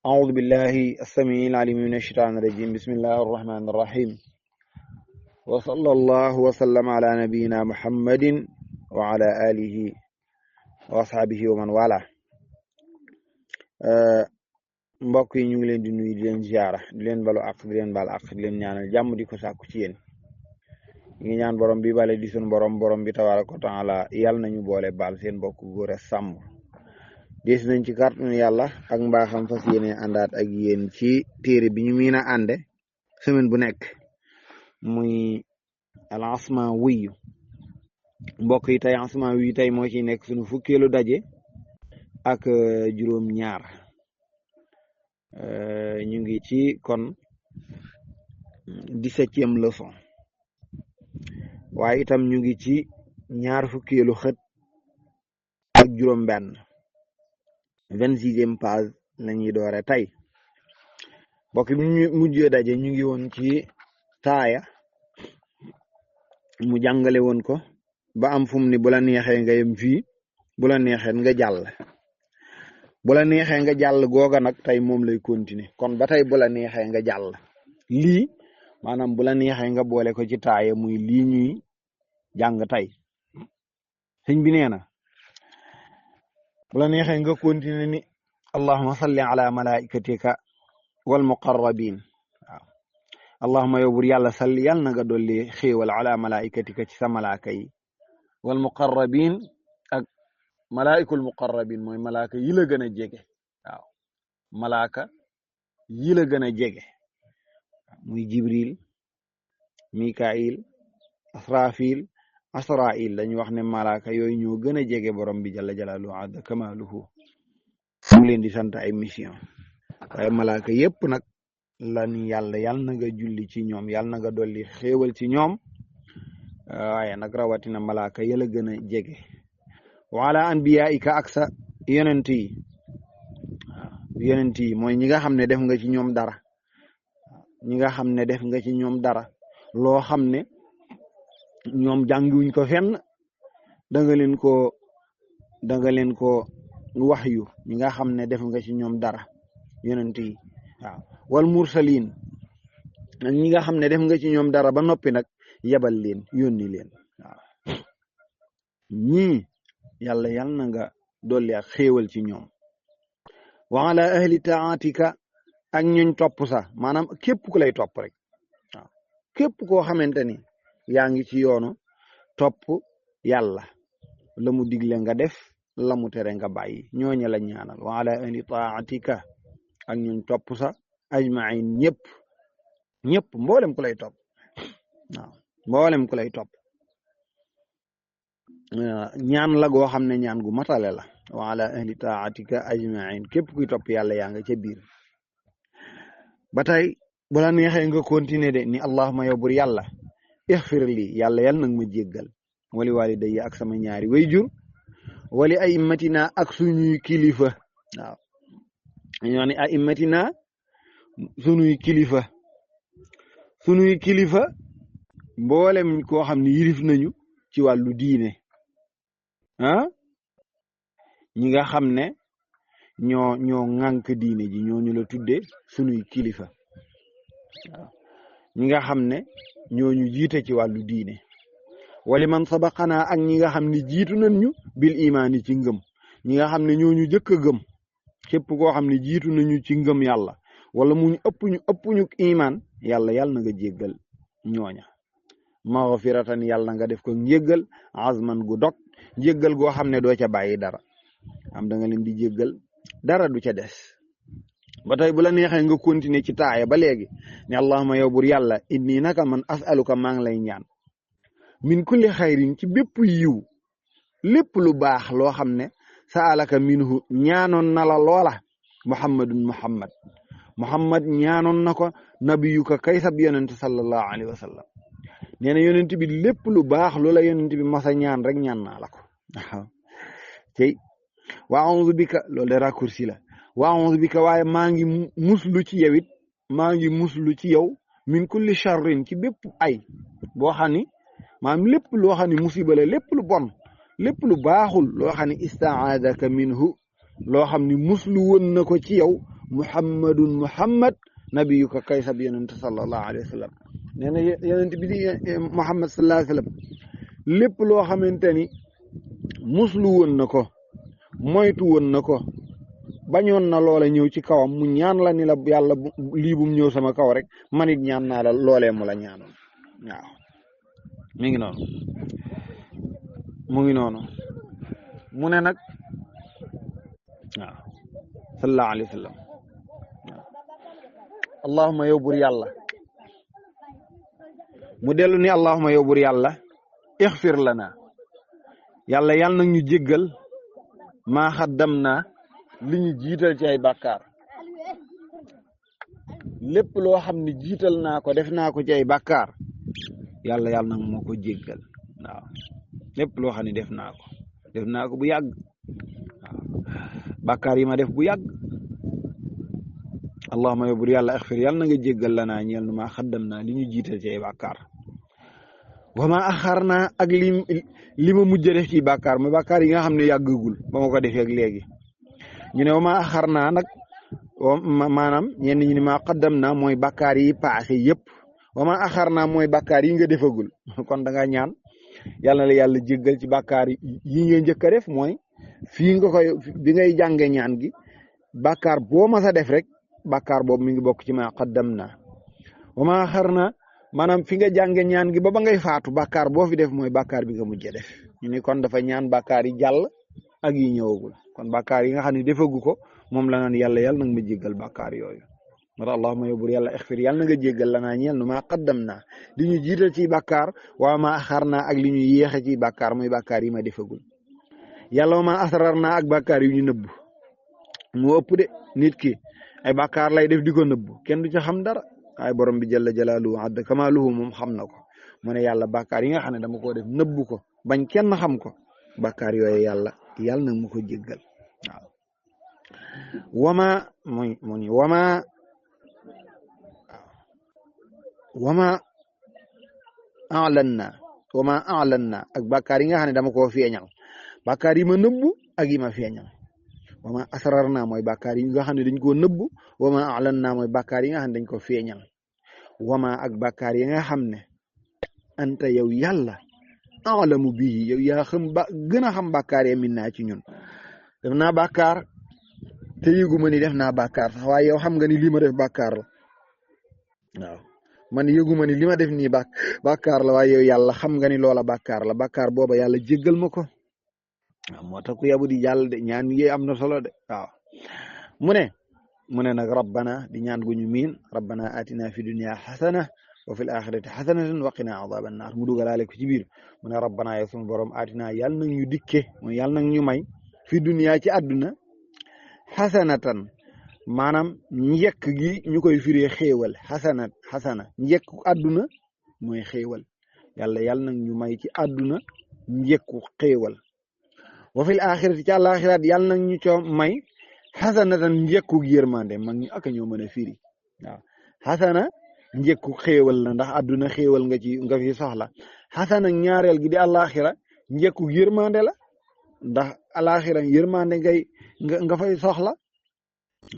أعوذ بالله السميع العليم من الشيطان الرجيم بسم الله الرحمن الرحيم وصلى الله وسلم على نبينا محمد وعلى آله وأصحابه ومن والاه mbokk yi ñu ngi leen di nuyu di leen ziara di leen balu ak di leen bal ak di leen ñaanal jàmm di ko sàkku ci yéen ngi ñaan borom bi bale di sun borom bi tabaaraka wa taala yàlla nañu boole baal seen mbokk góor a sàmm des nañ ci kàttanu yàlla ak mbaaxam fas yéene àndaat ak yéen ci téere bi ñu miin a ànde semaine bu nekk muy al asma wiyu mbokk yi tey asma wiyu tey moo ci nekk suñu fukkeelu daje ak juróom ñaar ñu ngi ci kon 17e leçon waaye itam ñu ngi ci ñaar fukkeelu xët ak juróom benn 26e page lañuy doore tey mbokk bi ñu mujjee daje ñu ngi woon ci taaya mu jàngale woon ko ba am fu mu ni bu la neexee nga yem fii bu la neexee nga jàll bu la neexee nga jàll googa nag tey moom lay continuer kon ba tey bu la neexee nga jàll lii maanaam bu la neexee nga boole ko ci taaya muy lii ñuy jàng tey sëñ bi nee na bu la neexee nga continuer ni allahumma salli ala malaikatika wal muqarrabin waaw allahumma yow bur yàlla salli yàlla na nga dolli xéewal ala malaikatika ci sa malaaka yi wal muqarrabin ak malaikul muqarrabin mooy malaaka yi la gën a jege waaw malaaka yi la gën a jege muy jibril mikail asrafil asrail dañu wax ne malaaka yooyu ñoo gën a jege borom bi jalla jalaaluhu azza kamaaluhu mu leen di sant ay mission waaye malaaka yépp nag lan yàlla na nga julli ci ñoom yàlla na nga dolli xéewal ci ñoom waaye nag rawatina malaaka yala gën a jege wala anbiyaika ak sa yonent yi mooy ñi nga xam ne def nga ci ñoom dara ñi nga xam ne def nga ci ñoom dara loo xam ne ñoom jàngiwuñ ko fenn danga leen ko wax yu ñi nga xam ne def nga ci ñoom dara yonent yi waaw wal mursalin ak ñi nga xam ne def nga ci ñoom dara ba noppi nag yebal leen yónni leen waaw ñii yàlla na nga dolli ak xéewal ci ñoom wa ala ahli taatika ak ñuñ topp sax maanaam képp ku lay topp rek waaw képp koo xamante ni yaa ngi ci yoonu topp yàlla la mu digle nga def la mu tere nga bàyyi ñooñu la ñaanal wa ala ahli taatika ak ñuñ topp sax ajmain ñëpp mboolem ku lay topp waaw mboolem ku lay topp ñaan la goo xam ne ñaan gu matale la wa ala ahli taatika ajmain képp kuy topp yàlla yaa nga ca biir ba tey bu la neexee nga continuer de ni allahuma yow bur yàlla ixfir lii yàlla nag ma jéggal wali walidayya ak sama ñaari wayjur wali aimmatina ak suñuy kilifa waaw ñoo ne aimmatina suñuy kilifa mboolem koo xam ne yilif nañu ci wàllu diine ñi nga xam ne ñoo ŋànk diine ji ñooñu la tudde suñuy kilifa waaw ñi nga xam ne ñooñu jiite ci wàllu diine wali man sabaqanaa ak ñi nga xam ne jiitu nañ ñu bil imaani ci ngëm ñi nga xam ne ñooñu jëkk a gëm képp koo xam ne jiitu nañu ci ngëm yàlla wala mu ëpp ñu imaan yàlla na nga jéggal ñooña maghfiratan yàlla nga def ko njéggal azman gu dog njéggal goo xam ne doo ca bàyyi dara am da nga leen di jéggal dara du ca des ba tey bu la neexee nga continuer ci taaya ba léegi ne allahuma yow bur yàlla inni naka man asaluka maa ngi lay ñaan min kulli xayrin ci bépp yiw lépp lu baax loo xam ne saalaka minhu ñaanoon na la loola muhammad ñaanoon na ko nabiyuka kay sab yonent sallallahu alayhi wa sallam nee na yonent bi lépp lu baax loola yonent bi masa ñaan rek ñaan naa la ko waaw tey wa a'udhu bika loolu de raccourci la wa a'udhu bika waaye maa ngi muslu ci yow it maa ngi muslu ci yow min kulli sharrin ci bépp ay boo xam ni maanaam lépp loo xam ne musiba la lépp lu bon lépp lu baaxul loo xam ne istaadaka minhu loo xam ni muslu woon na ko ci yow muhammadun muhammad nabiyuka kay sab yonent sallallahu alayhi wa sallam nee na yonent bi di muhammad sallallahu alayhi wa sallam lépp loo xamante ni muslu woon na ko moytu woon na ko bañoon na loola ñëw ci kawam mu ñaan la ni la yàlla lii bum ñëw sama kaw rek man it ñaan naa la loolee mu la ñaanoon waaw mi ngi noonu mu ngi noonu mu ne nag waaw sallallahu alayhi wa sallam waaw allahumma yow bur yàlla mu dellu ni allahumma yow bur yàlla ixfir lana yàlla yàlla nag ñu jéggal maa xaddam naa li ñu jiital ci ay bàkkaar lépp loo xam ne jiital naa ko def naa ko ci ay bàkkaar yàlla yàlla nag moo ko jéggal waaw lépp loo xam ne def naa ko bu yàgg waaw bàkkaar yi ma def bu yàgg allahumma yow bur yàlla ixfir yàlla na nga jéggal la naa ñeel nu maa xaddam naa li ñu jiital ci ay bàkkaar wa ma axar naa ak li ma mujj def ci bàkkaar mooy bàkkaar yi nga xam ne yàggagul ba ma ko defee ak léegi ñu ne wa ma axar naa nag maanaam ñenn ñi ni maa xaddam naa mooy bàkkaar yi paase yëpp wa ma axar naa mooy bàkkaar yi nga defagul kon da nga ñaan yàlla na la yàlla jéggal ci bàkkaar yi nga njëkk a def mooy fii nga koy bi ngay jànge ñaan gi bàkkaar boo mas a def rek bàkkaar boobu mi ngi bokk ci ma xaddam naa wa ma axar naa maanaam fi nga jànge ñaan gi ba ngay faatu bàkkaar boo fi def mooy bàkkaar bi nga mujjee def ñu ni kon dafa ñaan bàkkaar yi jàll ak yi ñëwagul kon bàkkaar yi nga xam ne defagu ko moom la naan yàlla yàlla nag ma jéggal bàkkaar yooyu moo tax allahumma yow bur yàlla ixfir yàlla na nga jéggal la naa ñeel nu maa qaddam naa li ñu jiital ci bàkkaar waa ma axar naa ak li ñu yéexe ci bàkkaar mooy bàkkaar yi ma defagul yàlla wa ma asrar naa ak bàkkaar yu ñu nëbb moo ëpp de nit ki ay bàkkaar lay def di ko nëbb kenn du ca xam dara waaye borom bi jalla jalaaluhu adda kamaaluhu moom xam na ko mu ne yàlla bàkkaar yi nga xam ne dama koo def nëbb ko bañ kenn xam ko bàkkaar yooyu yàlla nag mu ko jéggal waaw wama a'lan na ak bàkkaar yi nga xam ne dama koo feeñal bàkkaar yi ma nëbb ak yi ma feeñal wama asrar naa mooy bàkkaar yi nga xam ne dañ koo nëbb wama a'lan naa mooy bàkkaar yi nga xam ne dañ ko feeñal wama ak bàkkaar yi nga xam ne anta yow yàlla a'lamu bihi yow yaa xam gën a xam bàkkaar yi min naa ci ñun def naa bàkkaar te yëguma ni def naa bàkkaar sax waaye yow xam nga ni lii ma def bàkkaar la waaw man yëguma ni li ma def nii bàkkaar la waaye yow yàlla xam nga ni loola bàkkaar la bàkkaar booba yàlla jéggal ma ko waaw moo tax ku yabu di jàll de ñaan yi am na solo de waaw mu ne nag rabbana di ñaan gu ñu miin rabbana atina fi dunya xasana wa fil axirati xasanatan wa qina azaban naar mu dugalaale ko ci biir mu ne rabbana yow sunu borom atina yàlla nag ñu dikke mooy yàlla nag ñu may fi dunya ci àdduna xasanatan maanaam njëkk gi ñu koy firee xéewal xasana njëkku àdduna mooy xéewal yàlla nag ñu may ci àdduna njëkku xéewal wa fil axirati ci àlaxiraat yàlla nag ñu co may xasanatan njëkku yërmande mag ñu ak ñoo mën a firi waaw xasana njëkku xéewal la ndax àdduna xéewal nga fi soxla xasana ñaareel gi di àlaxira njëkku yërmande la ndax àlaxira yërmande nga fay soxla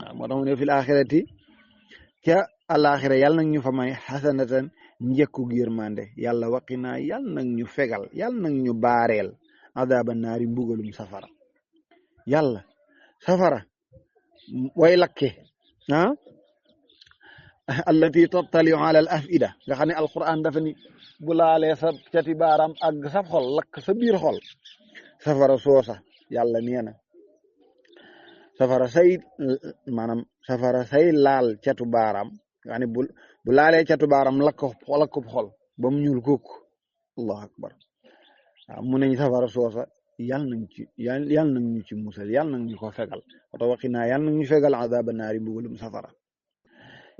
waaw moo tax mu ne fil axirati ca àlaxira yàlla nag ñu fa may xasanatan njëkku yërmande yàlla waqinaa yàlla nag ñu fegal yàlla nag ñu baareel adaaba naari mbugalum safara yàlla safara way lakke allati tattaliu ala al afida nga xam ne alquran dafa ni bu laalee sa cati baaraam ak sa xol lakk sa biir xol safara soosa yàlla nee na safara say laal catu baaraam nga ne bu laalee catu baaraam lakk xol ba mu ñuul kooku allahu akbar waaw mu neñ safara soosa yàlla nañ ñu ci musal yàlla nañ ñu ko fegal wata waqinaa yàlla nañ ñu fegal azaba naari mbugalum safara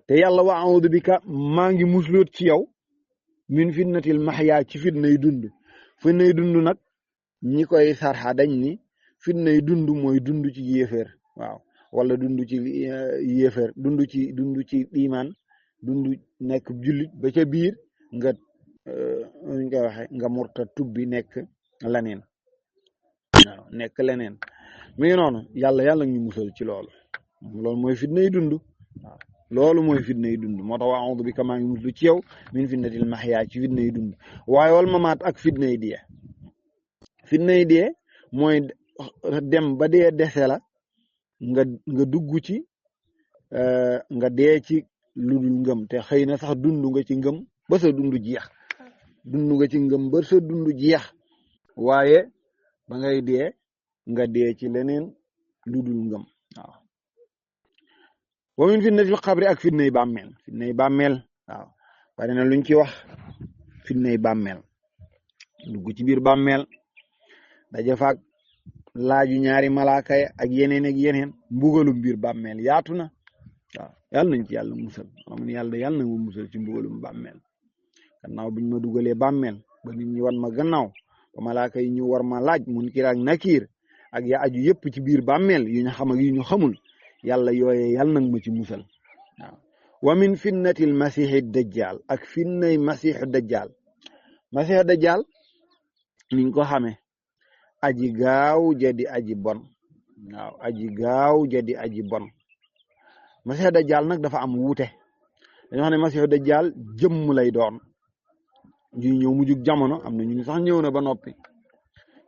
te yàlla wa a'uudu bika maa ngi musloot ci yow min fitnatil mahyaa ci fitnay dund nag ñi koy sarxa dañ ni fitnay dund mooy dund ci yéeféer waaw wala dund ci yéeféer dund ci iman dund nekk jullit ba ca biir nga ñu koy waxe nga murta tubbi nekk leneen waaw nekk leneen mi ngi noonu yàlla ñu musal ci loolu loolu mooy fitnay dund waaw loolu mooy fitnay dund moo tax wa a'uudu bika maa ngi muslu ci yow min fitnatil mahyaa ci fitnay dund waaye wal mamaat ak fitnay dee mooy dem ba dee dese la nga dugg ci nga dee ci lu dul ngëm te xëy na sax dund nga ci ngëm ba sa dund jeex waaye ba ngay dee nga dee ci leneen lu dul ngëm waaw wa min fitnatil xabri ak fitnay bàmmeel waaw bari na luñ ci wax fitnay bàmmeel dugg ci biir bàmmeel daja faak laaju ñaari malaaka ak yeneen mbugalum biir bàmmeel yaatu na waaw yàlla nañ ci yàlla musal amun yàlla na ma musal ci mbugalum bàmmeel gannaaw biñ ma dugalee bàmmeel ba nit ñi wan ma gannaaw ba malaaka yi ñu war ma laaj Munkar ak Nakiir ak ya aju yëpp ci biir bàmmeel yu ñu xam ak yu ñu xamul yàlla yooyee yàlla nag ma ci musal waaw wa min fitnatil masiixi dajjal ak fitnay masiixu dajjal niñ ko xamee aji gaaw jadi aji bon waaw aji gaaw jadi aji bon masiixu dajjal nag dafa am wuute dañoo xam ne masiixu dajjal jëmm lay doon ñuy ñëw mujjug jamono am na ñu sax ñëw na ba noppi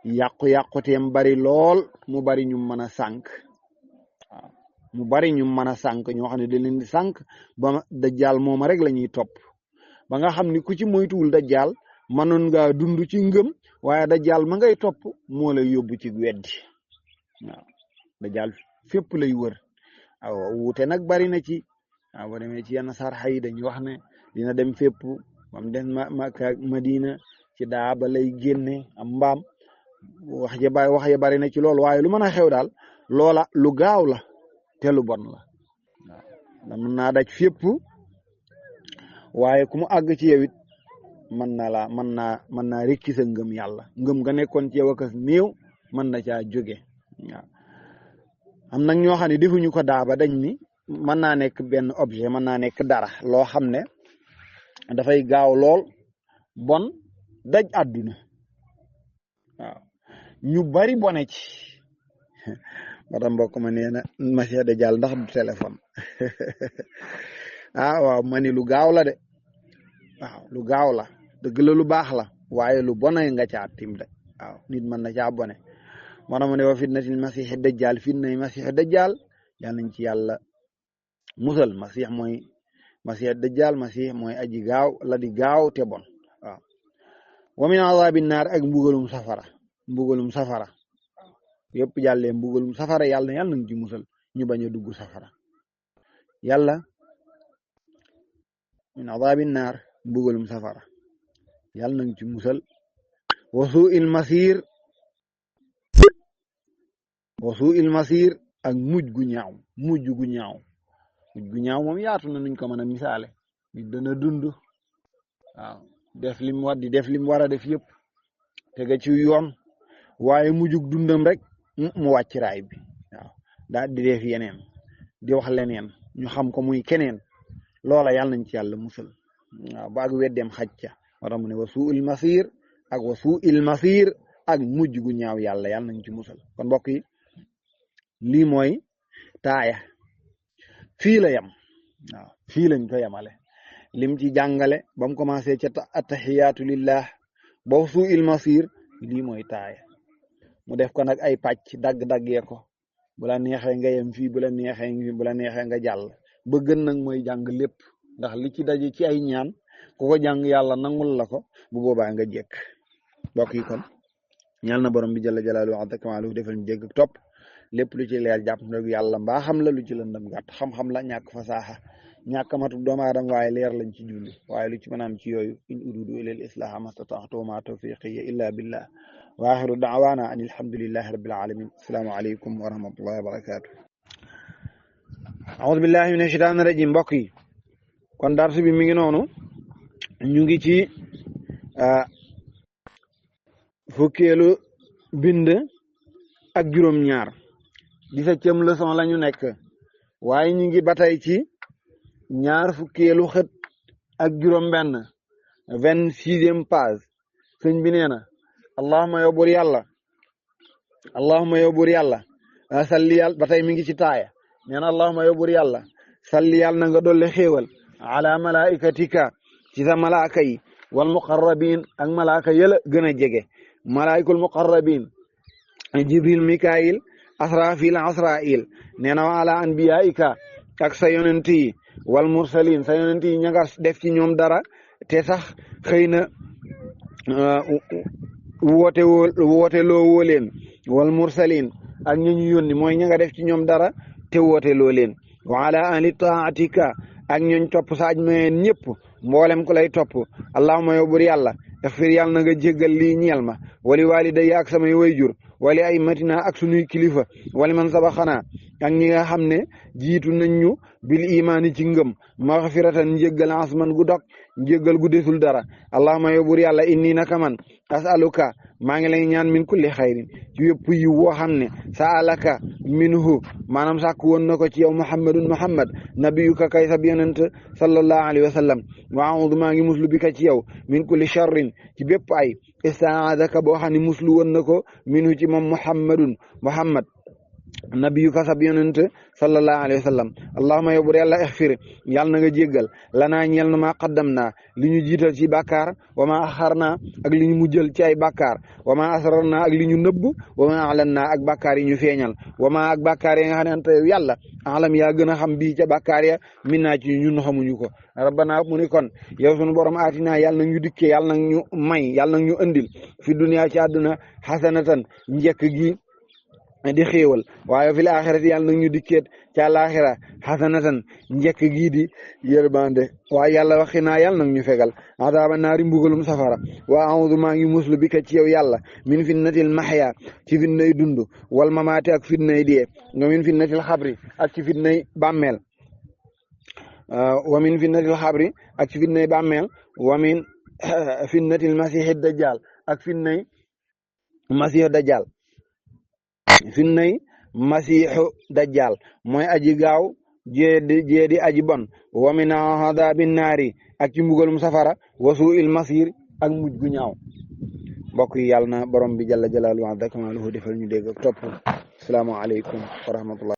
yàqu-yàquteem bari lool mu bari ñu mën a sànq waaw mu bari ñu mën a sànq ñoo xam ne da leen di sànq ba dajjal mooma rek la ñuy topp ba nga xam ni ku ci moytuwul dajjal mënoon ngaa dund ci ngëm waaye dajjal ma ngay topp moo lay yóbbu ci weddi waaw dajjal fépp lay wër waaw wuute nag bari na ci waaw boo demee ci yenn sarxa yi dañuy wax ne dina dem fépp bam den Makka Madina ci daaba lay génne am mbaam wax ya bari na ci loolu waaye lu mën a xew daal loola lu gaaw la te lu bon la waaw mën naa daj fépp waaye ku mu àgg ci yow it mën naa rekki sa ngëm yàlla ngëm nga nekkoon ci yow ak néew mën na caa jóge waaw am nag ñoo xam ne defuñu ko daaba dañ ni mën naa nekk benn objet mën naa nekk dara loo xam ne dafay gaaw lool bon daj àdduna waaw ñu bari bone ci mata mbokk ma nee na masiix dajjal ndax du téléphone waaw ma ni lu gaaw la de waaw lu gaaw la dëgg la lu baax la waaye lu bone nga caa tim de waaw nit mën na caa bone moo tax ma ne wa fitnatil masiixi dajjal fitnay masiixi dajjal yàlla nañ ci yàlla musal masiix dajjal masiix mooy aji gaaw la di gaaw te bon waaw wa min azaabi naar ak mbugalum safara yëpp jàllee mbugalum safara yàlla nañ ci musal ñu bañ a dugg safara yàlla min azaabi naar mbugalum safara yàlla nañ ci musal wa su'il masir ak mujj gu ñaaw moom yaatu na nuñ ko mën a misaale nit dana dund waaw def lim war a def yëpp tega ci yoon waaye mujjug dundam rek mu wàcc raay bi waaw daal di def yeneen di wax leneen ñu xam ko muy keneen loola yàlla nañ ci yàlla musal waaw ba ak weddeem xaj ca moo tax mu ne wa su'il masir ak mujj gu ñaaw yàlla nañ ci musal kon mbokk yi lii mooy taaya fii la yem waaw fii lañ ko yemale lim ci jàngale ba mu commencé ca attahiyaatu lillah ba su'il masir lii mooy taaya mu def ko nag ay pàcc dagg-daggee ko bu la neexee nga yem fii bu la neexee nga jàll ba gën nag mooy jàng lépp ndax li ci daje ci ay ñaan ku ko jàng yàlla nangul la ko bu boobaa nga jekk mbokk yi kon ñal na borom bi jalla jalaaluhu wa kamaaluhu defal ñu jégg ak topp lépp lu ci leer jàpp nag yàlla mbaa xam la lu ci lëndam gàtt xam-xam la ñàkk fasaaxa ñàkk matu doomu aadama waaye leer lañ ci julli waaye lu ci mën a am ci yooyu in uridu illa al islaha mastata'tu ma tawfiqiya illa billah wa axiru da'wana an alhamdulillahi rabbil alamin assalaamu aleykum wa rahmatullahi wa barakatuh a'udhu billahi minash shaitanir rajim mbokk yi kon darsu bi mi ngi noonu ñu ngi ci fukkeelu bind ak juróom-ñaar 17e leçon la ñu nekk waaye ñu ngi batay ci ñaar fukkeelu xët ak juróom-benn 26e page sëñ bi nee na allahumma yow buur yàlla salli yàlla ba tey mi ngi ci taaya nee na allahuma yow bur yàlla salli yàlla na nga dolli xéewal ala malaikatika ci sa malaaka yi wal muqarrabin ak malaaka yëla gën a jege malaikul muqarrabin jibril mikail asrafil asrail nee na wa ala anbiyaika ak sa yonent yi wal mursalin sa yonent yi ña nga def ci ñoom dara te sax xëy na woote loo woo leen wal mursalin ak ñi ñu yónni mooy ña nga def ci ñoom dara te woote loo leen wa ala ahli taatika ak ñooñ topp saaj mayeen ñëpp mboolem ku lay topp allahumma yow bur yàlla ixfir yàlla na nga jéggal lii ñeel ma wali walidayya ak samay wayjur wali ay matina ak sunuy kilifa wali man sabaxanaa ak ñi nga xam ne jiitu nañ ñu bil imaani ci ngëm maxfiratan njéggal asman gu dog njéggal gu desul dara allahumma yow bur yàlla inni naka man asaluka maa ngi lay ñaan min kulli xayrin ci yëpp yi woo xam ne saalaka minhu maanaam sàkk woon na ko ci yow muhammadun muhammad nabiyuka kay sab yonent sallallahu alayhi wa sallam wa a'udhu maa ngi muslu bi ka ci yow min kulli sharrin ci bépp ay istaadaka boo xam ne muslu woon na ko minhu ci moom muhammadun muhammad nabiyuka sab yonent sallallahu alayhi wa sallam allahumma yow bur yàlla ixfir yàlla na nga jéggal lanaa ñeel na maa qaddam naa li ñu jiital ci bàkkaar wa maa axar naa ak li ñu mujjal ci ay bàkkaar wa maa asrar naa ak li ñu nëbb wa maa alan naa ak bàkkaar yi ñu feeñal wa maa ak bàkkaar yi nga xam ne ante yow yàlla alam yaa gën a xam bii ca bàkkaar ya min naa ci ñun xamuñu ko rabbana mu ni kon yow sunu borom aatinaa yàlla nag ñu dikkee yàlla nag ñu may yàlla nag ñu andil fi dunya ci àdduna xasanatan njëkk gi di xéewal waaye fil axirati yàlla nag ñu dikkeet ci àlaxira xasanatan njëkk gii di yërmande waaye yàlla waxi naa yàlla nag ñu fegal adaaba naari mbugalum safara wa a'uudu maa ngi muslu bi ka ci yow yàlla min fitnatil mahya ci fitnay dund wal mamaati ak fitnay dee nga min fitnatil xabri ak ci fitnay bàmmeel wa min fitnatil xabri ak ci fitnay bàmmeel wa min fitnatil masiixi dajjal ak fitnay masiixu dajjal finnay masiixu dajjal mooy aji gaaw jeedi aji bon wa min adabi naari ak ci mbugalum safara wa suu'il masir ak mujj gu ñaaw mbokk yi yàlla na borom bi jalla jalaaluhu wa azza kamaaluhu defal ñu dégg ak topp assalaamu aleykum wa rahmatullah